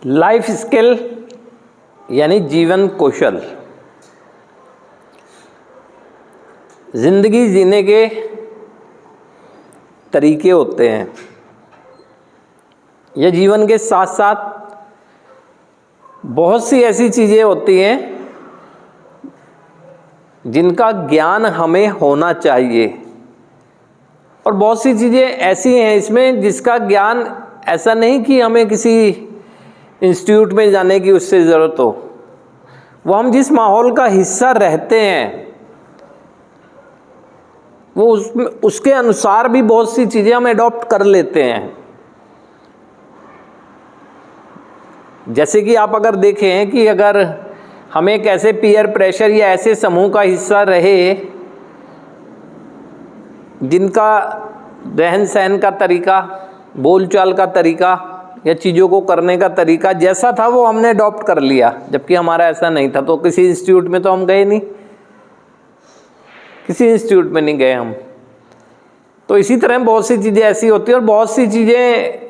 Life skill यानी जीवन कौशल, जिंदगी जीने के तरीके होते हैं। यह जीवन के साथ साथ बहुत सी ऐसी चीज़ें होती हैं जिनका ज्ञान हमें होना चाहिए, और बहुत सी चीज़ें ऐसी हैं इसमें जिसका ज्ञान ऐसा नहीं कि हमें किसी इंस्टीट्यूट में जाने की उससे ज़रूरत हो। वो हम जिस माहौल का हिस्सा रहते हैं वो उसके अनुसार भी बहुत सी चीज़ें हम एडॉप्ट कर लेते हैं। जैसे कि आप अगर देखें कि अगर हम एक ऐसे पीयर प्रेशर या ऐसे समूह का हिस्सा रहे जिनका रहन सहन का तरीका, बोलचाल का तरीका या चीज़ों को करने का तरीका जैसा था वो हमने अडॉप्ट कर लिया, जबकि हमारा ऐसा नहीं था, तो किसी इंस्टीट्यूट में तो हम गए नहीं, किसी इंस्टीट्यूट में नहीं गए हम। तो इसी तरह बहुत सी चीज़ें ऐसी होती हैं, और बहुत सी चीज़ें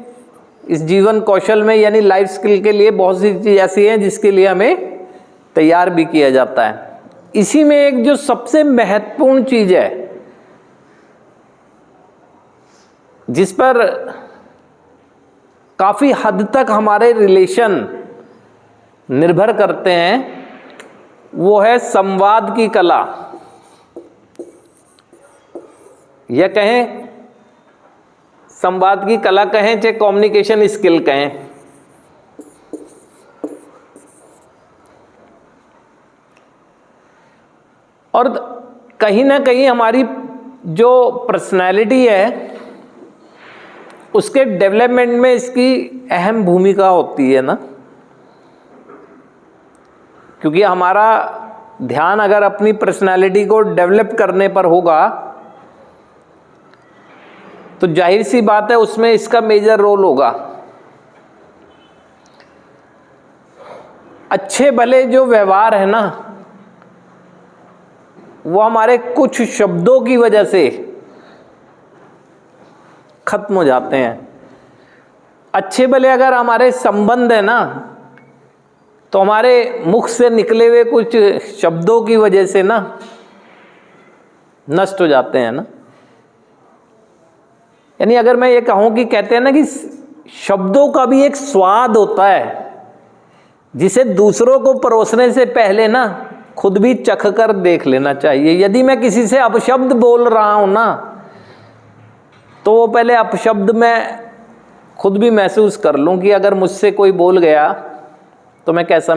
इस जीवन कौशल में यानी लाइफ स्किल के लिए बहुत सी चीज़ें ऐसी हैं जिसके लिए हमें तैयार भी किया जाता है। इसी में एक जो सबसे महत्वपूर्ण चीज़ है जिस पर काफ़ी हद तक हमारे रिलेशन निर्भर करते हैं वो है संवाद की कला, या कहें संवाद की कला कहें चाहे कम्युनिकेशन स्किल कहें। और कहीं ना कहीं हमारी जो पर्सनैलिटी है उसके डेवलपमेंट में इसकी अहम भूमिका होती है ना, क्योंकि हमारा ध्यान अगर अपनी पर्सनैलिटी को डेवलप करने पर होगा तो जाहिर सी बात है उसमें इसका मेजर रोल होगा। अच्छे भले जो व्यवहार है ना वो हमारे कुछ शब्दों की वजह से खत्म हो जाते हैं। अच्छे भले अगर हमारे संबंध है ना तो हमारे मुख से निकले हुए कुछ शब्दों की वजह से ना नष्ट हो जाते हैं ना। यानी अगर मैं ये कहूं कि कहते हैं ना कि शब्दों का भी एक स्वाद होता है जिसे दूसरों को परोसने से पहले ना खुद भी चख कर देख लेना चाहिए। यदि मैं किसी से अपशब्द बोल रहा हूं ना तो वो पहले अपशब्द मैं खुद भी महसूस कर लूं कि अगर मुझसे कोई बोल गया तो मैं कैसा